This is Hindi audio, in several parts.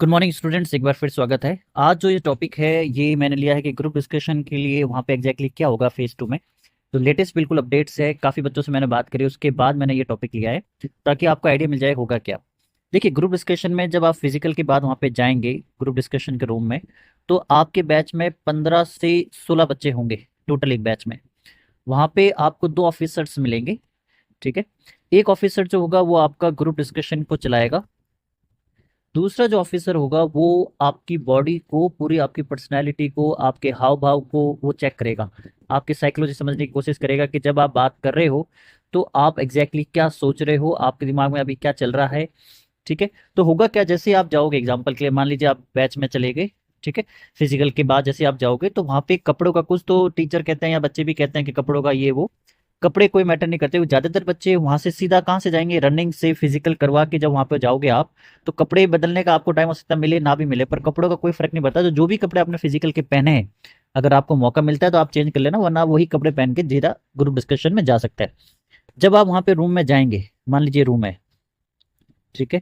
गुड मॉर्निंग स्टूडेंट्स, एक बार फिर स्वागत है। आज जो ये टॉपिक है ये मैंने लिया है कि ग्रुप डिस्कशन के लिए वहाँ पे एग्जैक्टली क्या होगा फेज 2 में। तो लेटेस्ट बिल्कुल अपडेट्स है, काफ़ी बच्चों से मैंने बात करी, उसके बाद मैंने ये टॉपिक लिया है ताकि आपको आइडिया मिल जाए होगा क्या। देखिए, ग्रुप डिस्कशन में जब आप फिजिकल के बाद वहाँ पे जाएंगे ग्रुप डिस्कशन के रूम में, तो आपके बैच में 15 से 16 बच्चे होंगे टोटल एक बैच में। वहाँ पे आपको 2 ऑफिसर्स मिलेंगे, ठीक है। एक ऑफिसर जो होगा वो आपका ग्रुप डिस्कशन को चलाएगा, दूसरा जो ऑफिसर होगा वो आपकी बॉडी को, पूरी आपकी पर्सनैलिटी को, आपके हाव भाव को वो चेक करेगा, आपकी साइकोलॉजी समझने की कोशिश करेगा कि जब आप बात कर रहे हो तो आप एग्जैक्टली क्या सोच रहे हो, आपके दिमाग में अभी क्या चल रहा है, ठीक है। तो होगा क्या, जैसे आप जाओगे एग्जाम्पल के लिए, मान लीजिए आप बैच में चले गए, ठीक है। फिजिकल के बाद जैसे आप जाओगे तो वहाँ पे कपड़ों का कुछ तो टीचर कहते हैं या बच्चे भी कहते हैं कि कपड़ों का ये वो, कपड़े कोई मैटर नहीं करते। ज्यादातर बच्चे वहां से सीधा कहाँ से जाएंगे, रनिंग से फिजिकल करवा के जब वहां पे जाओगे आप, तो कपड़े बदलने का आपको टाइम हो सकता है मिले ना भी मिले, पर कपड़ों का कोई फर्क नहीं पड़ता। तो जो भी कपड़े आपने फिजिकल के पहने हैं, अगर आपको मौका मिलता है तो आप चेंज कर लेना, वरना वही कपड़े पहन के सीधा ग्रुप डिस्कशन में जा सकता है। जब आप वहां पे रूम में जाएंगे, मान लीजिए रूम है, ठीक है।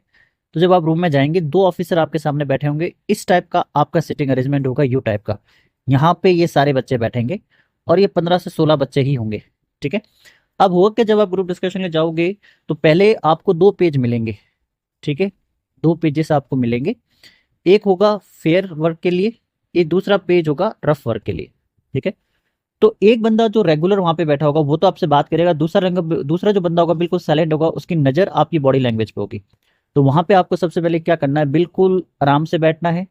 तो जब आप रूम में जाएंगे, 2 ऑफिसर आपके सामने बैठे होंगे, इस टाइप का आपका सिटिंग अरेंजमेंट होगा, यू टाइप का। यहाँ पे ये सारे बच्चे बैठेंगे और ये 15 से 16 बच्चे ही होंगे, ठीक है। अब हुआ कि जब आप ग्रुप डिस्कशन में जाओगे तो पहले आपको 2 पेज मिलेंगे, ठीक है। 2 पेजेस आपको मिलेंगे, एक होगा फेयर वर्क के लिए, एक दूसरा पेज होगा रफ वर्क के लिए, ठीक है। तो एक बंदा जो रेगुलर वहां पे बैठा होगा वो तो आपसे बात करेगा, दूसरा जो बंदा होगा बिल्कुल साइलेंट होगा, उसकी नजर आपकी बॉडी लैंग्वेज पे होगी। तो वहां पे आपको सबसे पहले क्या करना है, बिल्कुल आराम से बैठना है।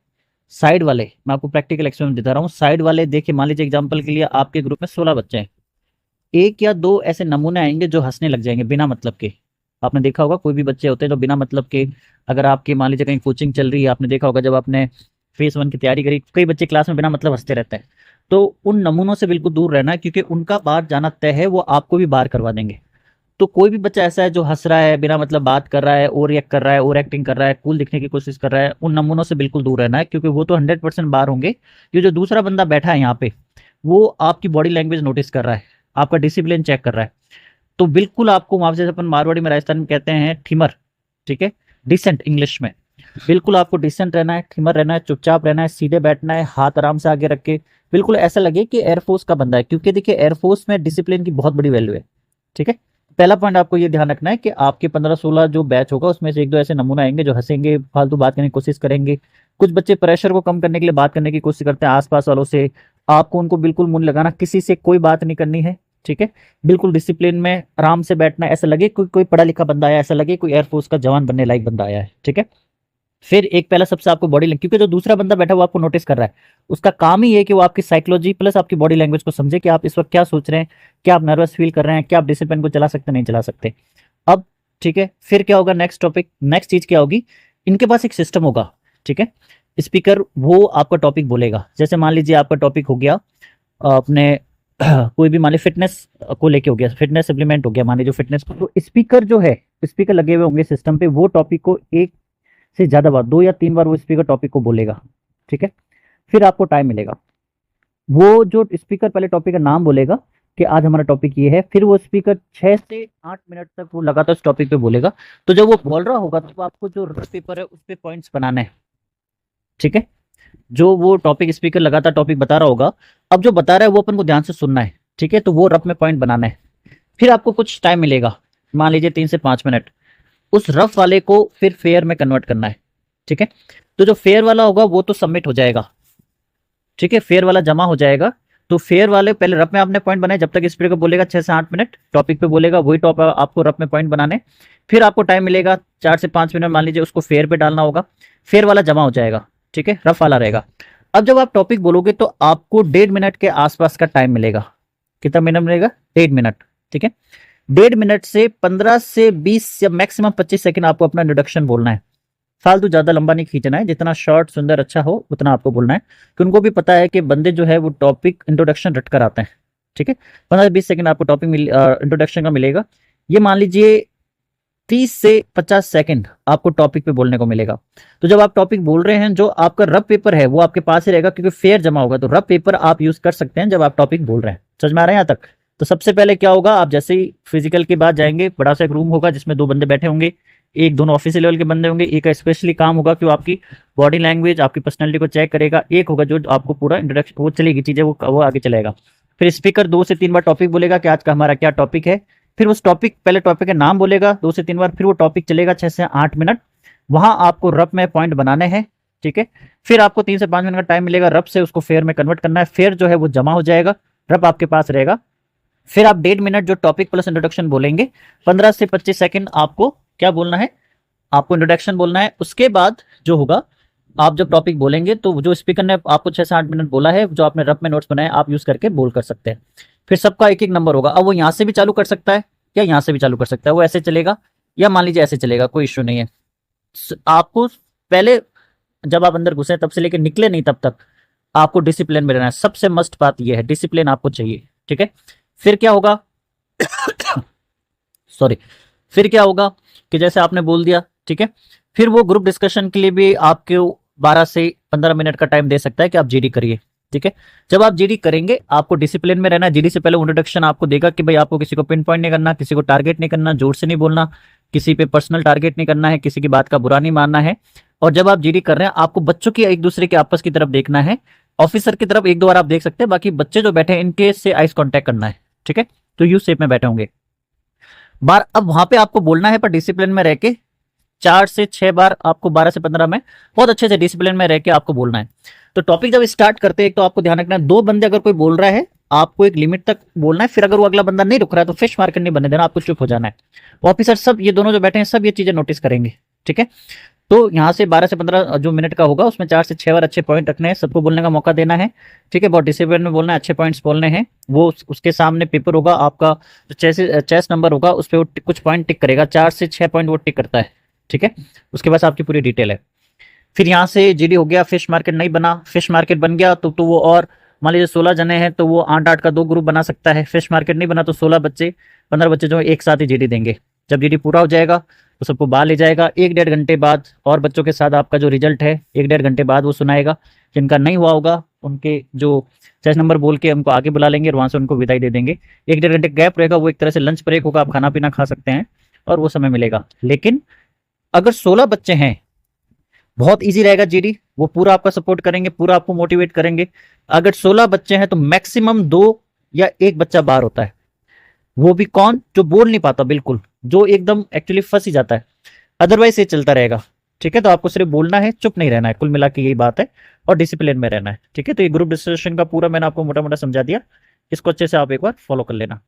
साइड वाले, मैं आपको प्रैक्टिकल एक्सपेरिमेंट दिखा रहा हूँ, साइड वाले देखिए, मान लीजिए एग्जांपल के लिए आपके ग्रुप में 16 बच्चे हैं, एक या दो ऐसे नमूने आएंगे जो हंसने लग जाएंगे बिना मतलब के। आपने देखा होगा कोई भी बच्चे होते हैं जो बिना मतलब के, अगर आपकी मान लीजिए कहीं कोचिंग चल रही है, आपने देखा होगा जब आपने फेज 1 की तैयारी करी, कई बच्चे क्लास में बिना मतलब हंसते रहते हैं। तो उन नमूनों से बिल्कुल दूर रहना है, क्योंकि उनका बाहर जाना तय है, वो आपको भी बाहर करवा देंगे। तो कोई भी बच्चा ऐसा है जो हंस रहा है, बिना मतलब बात कर रहा है, ओवर रिएक्ट कर रहा है, ओवर एक्टिंग कर रहा है, कूल दिखने की कोशिश कर रहा है, उन नमूनों से बिल्कुल दूर रहना है, क्योंकि वो तो 100% बाहर होंगे। ये जो दूसरा बंदा बैठा है यहाँ पे, वो आपकी बॉडी लैंग्वेज नोटिस कर रहा है, आपका डिसिप्लिन चेक कर रहा है। तो बिल्कुल आपको वहां से, अपन मारवाड़ी में राजस्थान में कहते हैं ठिमर, ठीक है, डिसेंट इंग्लिश में। बिल्कुल आपको डिसेंट रहना है, ठिमर रहना है, चुपचाप रहना है, सीधे बैठना है, हाथ आराम से आगे रख के, बिल्कुल ऐसा लगे कि एयरफोर्स का बंदा है, क्योंकि देखिए एयरफोर्स में डिसिप्लिन की बहुत बड़ी वैल्यू है, ठीक है। पहला पॉइंट आपको ये ध्यान रखना है कि आपके 15-16 जो बैच होगा उसमें से एक दो ऐसे नमूना आएंगे जो हंसेंगे, फालतू बात करने की कोशिश करेंगे। कुछ बच्चे प्रेशर को कम करने के लिए बात करने की कोशिश करते हैं आसपास वालों से, आपको उनको बिल्कुल मुंह लगाना, किसी से कोई बात नहीं करनी है, ठीक है। बिल्कुल डिसिप्लिन में आराम से बैठना है, ऐसा लगे कोई पढ़ा लिखा बंदा आया, ऐसा लगे कोई एयरफोर्स का जवान बनने लायक बंदा आया है, ठीक है। फिर एक पहला सबसे आपको बॉडी लैंग्वेज, क्योंकि जो दूसरा बंदा बैठा वो आपको नोटिस कर रहा है, उसका काम ही है कि वो आपकी साइकोलॉजी प्लस आपकी बॉडी लैंग्वेज को समझे कि आप इस वक्त क्या सोच रहे हैं, क्या आप नर्वस फील कर रहे हैं, क्या आप डिसिप्लिन को चला सकते नहीं चला सकते। अब ठीक है, फिर क्या होगा, नेक्स्ट टॉपिक, नेक्स्ट चीज क्या होगी, इनके पास एक सिस्टम होगा, ठीक है। स्पीकर वो आपका टॉपिक बोलेगा, जैसे मान लीजिए आपका टॉपिक हो गया अपने कोई भी मान लीजिए फिटनेस को लेके हो गया, फिटनेस सप्लीमेंट हो गया, मान लीजिए फिटनेस को, तो स्पीकर जो है, स्पीकर लगे हुए होंगे सिस्टम पे, वो टॉपिक को एक से ज्यादा बार, 2 या 3 बार वो स्पीकर टॉपिक को बोलेगा, ठीक है। फिर आपको टाइम मिलेगा, वो जो स्पीकर पहले टॉपिक का नाम बोलेगा कि आज हमारा टॉपिक ये है, फिर वो स्पीकर 6 से 8 मिनट तक वो लगातार उस टॉपिक पे बोलेगा। तो जब वो बोल रहा होगा तो आपको जो रफ पेपर है उस पे पॉइंट्स बनाने हैं, ठीक है। जो वो टॉपिक स्पीकर लगातार टॉपिक बता रहा होगा, अब जो बता रहा है वो अपन को ध्यान से सुनना है, ठीक है। तो वो रफ में पॉइंट बनाना है। फिर आपको कुछ टाइम मिलेगा, मान लीजिए 3 से 5 मिनट, उस रफ वाले को फिर फेयर में कन्वर्ट करना है, ठीक है। तो जो फेयर वाला होगा वो तो सबमिट हो जाएगा, ठीक है, फेयर वाला जमा हो जाएगा। तो फेयर वाले पहले रफ में आपने पॉइंट बनाए, जब तक स्पीकर बोलेगा 6 से 8 मिनट टॉपिक पे बोलेगा, वही टॉप आपको रफ में पॉइंट बनाने। फिर आपको टाइम मिलेगा 4 से 5 मिनट, मान लीजिए उसको फेयर पे डालना होगा, फेयर वाला जमा हो जाएगा, ठीक है, रफ वाला रहेगा। अब जब आप टॉपिक बोलोगे तो आपको 1.5 मिनट के आसपास का टाइम मिलेगा। कितना मिनट मिलेगा, 1.5 मिनट, ठीक है। 1.5 मिनट से 15 से 20 या मैक्सिमम 25 सेकंड आपको अपना इंट्रोडक्शन बोलना है। फालतू ज्यादा लंबा नहीं खींचना है, जितना शॉर्ट सुंदर अच्छा हो उतना आपको बोलना है, कि उनको भी पता है कि बंदे जो है वो टॉपिक इंट्रोडक्शन रट कर आते हैं, ठीक है। 15 से 20 सेकंड आपको टॉपिक इंट्रोडक्शन का मिलेगा। ये मान लीजिए 30 से 50 सेकंड आपको टॉपिक पे बोलने को मिलेगा। तो जब आप टॉपिक बोल रहे हैं, जो आपका रफ पेपर है वो आपके पास ही रहेगा, क्योंकि फेयर जमा होगा, तो रफ पेपर आप यूज कर सकते हैं जब आप टॉपिक बोल रहे हैं। समझ में आ रहा है यहाँ तक। तो सबसे पहले क्या होगा, आप जैसे ही फिजिकल के बाद जाएंगे, बड़ा सा एक रूम होगा जिसमें 2 बंदे बैठे होंगे, एक दोनों ऑफिशियल लेवल के बंदे होंगे, एक का स्पेशली काम होगा कि वो आपकी बॉडी लैंग्वेज, आपकी पर्सनैलिटी को चेक करेगा, एक होगा जो आपको पूरा इंट्रोडक्शन वो चलेगी चीज़ें वो आगे चलेगा। फिर स्पीकर 2 से 3 बार टॉपिक बोलेगा कि आज का हमारा क्या टॉपिक है, फिर उस टॉपिक पहले टॉपिक का नाम बोलेगा 2 से 3 बार, फिर वो टॉपिक चलेगा 6 से 8 मिनट, वहां आपको रफ में पॉइंट बनाने हैं, ठीक है। फिर आपको 3 से 5 मिनट का टाइम मिलेगा, रफ से उसको फेयर में कन्वर्ट करना है, फेयर जो है वो जमा हो जाएगा, रफ आपके पास रहेगा। फिर आप 1.5 मिनट जो टॉपिक प्लस इंट्रोडक्शन बोलेंगे, 15 से 25 सेकंड आपको क्या बोलना है, आपको इंट्रोडक्शन बोलना है। उसके बाद जो होगा, आप जब टॉपिक बोलेंगे तो जो स्पीकर ने आपको 6 से 8 मिनट बोला है, जो आपने रफ में नोट्स बनाए आप यूज करके बोल कर सकते हैं। फिर सबका एक एक नंबर होगा। अब वो यहाँ से भी चालू कर सकता है या यहाँ से भी चालू कर सकता है, वो ऐसे चलेगा या मान लीजिए ऐसे चलेगा, कोई इश्यू नहीं है। आपको पहले जब आप अंदर घुसे तब से लेकर निकले नहीं तब तक आपको डिसिप्लिन में रहना है। सबसे मस्ट बात यह है, डिसिप्लिन आपको चाहिए, ठीक है। फिर क्या होगा सॉरी, फिर क्या होगा कि जैसे आपने बोल दिया, ठीक है, फिर वो ग्रुप डिस्कशन के लिए भी आपको 12 से 15 मिनट का टाइम दे सकता है कि आप जीडी करिए, ठीक है। जब आप जीडी करेंगे आपको डिसिप्लिन में रहना है। जीडी से पहले इंट्रोडक्शन आपको देगा कि भाई आपको किसी को पिन पॉइंट नहीं करना, किसी को टारगेट नहीं करना, जोर से नहीं बोलना, किसी पे पर्सनल टारगेट नहीं करना है, किसी की बात का बुरा नहीं मानना है। और जब आप जीडी कर रहे हैं आपको बच्चों की एक दूसरे के आपस की तरफ देखना है, ऑफिसर की तरफ 1-2 बार आप देख सकते हैं, बाकी बच्चे जो बैठे हैं इनके से आइस कॉन्टेक्ट करना है, ठीक है। तो यू शेप में बैठे होंगे बार, अब वहां पे आपको बोलना है पर डिसिप्लिन में रह के 4 से 6 बार आपको 12 से 15 में बहुत अच्छे से डिसिप्लिन में रह के आपको बोलना है। तो टॉपिक जब स्टार्ट करते हैं तो आपको ध्यान रखना है, 2 बंदे अगर कोई बोल रहा है आपको एक लिमिट तक बोलना है, फिर अगर वो अगला बंदा नहीं रुक रहा है तो फिश मार्केट नहीं बनने देना, आपको चुप हो जाना है। ऑफिसर सब ये दोनों जो बैठे हैं सब ये चीजें नोटिस करेंगे, ठीक है। तो यहाँ से 12 से 15 जो मिनट का होगा उसमें 4 से 6 बार अच्छे पॉइंट रखने हैं, सबको बोलने का मौका देना है, ठीक है। बहुत डिसिप्लिन में बोलना है, अच्छे पॉइंट्स बोलने हैं। वो उसके सामने पेपर होगा आपका, जो चेस नंबर होगा उस पर वो कुछ पॉइंट टिक करेगा, 4 से 6 पॉइंट वो टिक करता है, ठीक है। उसके बाद आपकी पूरी डिटेल है। फिर यहाँ से जीडी हो गया, फिश मार्केट नहीं बना, फिश मार्केट बन गया तो वो और मान लीजिए 16 जने हैं तो वो 8-8 का 2 ग्रुप बना सकता है। फिश मार्केट नहीं बना तो 16 बच्चे 15 बच्चे जो एक साथ ही जीडी देंगे। जब जीडी पूरा हो जाएगा तो सबको बाहर ले जाएगा, 1-1.5 घंटे बाद और बच्चों के साथ आपका जो रिजल्ट है 1-1.5 घंटे बाद वो सुनाएगा। जिनका नहीं हुआ होगा उनके जो चेस नंबर बोल के उनको आगे बुला लेंगे और वहां से उनको विदाई दे देंगे। 1-1.5 घंटे गैप रहेगा, वो एक तरह से लंच ब्रेक होगा, आप खाना पीना खा सकते हैं और वो समय मिलेगा। लेकिन अगर 16 बच्चे हैं बहुत इजी रहेगा जीडी, वो पूरा आपका सपोर्ट करेंगे, पूरा आपको मोटिवेट करेंगे। अगर 16 बच्चे हैं तो मैक्सिमम 2 या 1 बच्चा बाहर होता है, वो भी कौन, जो बोल नहीं पाता बिल्कुल, जो एकदम एक्चुअली फंस ही जाता है। अदरवाइज ये चलता रहेगा, ठीक है। तो आपको सिर्फ बोलना है, चुप नहीं रहना है, कुल मिला के यही बात है, और डिसिप्लिन में रहना है, ठीक है। तो ये ग्रुप डिस्कशन का पूरा मैंने आपको मोटा मोटा समझा दिया, इसको अच्छे से आप एक बार फॉलो कर लेना।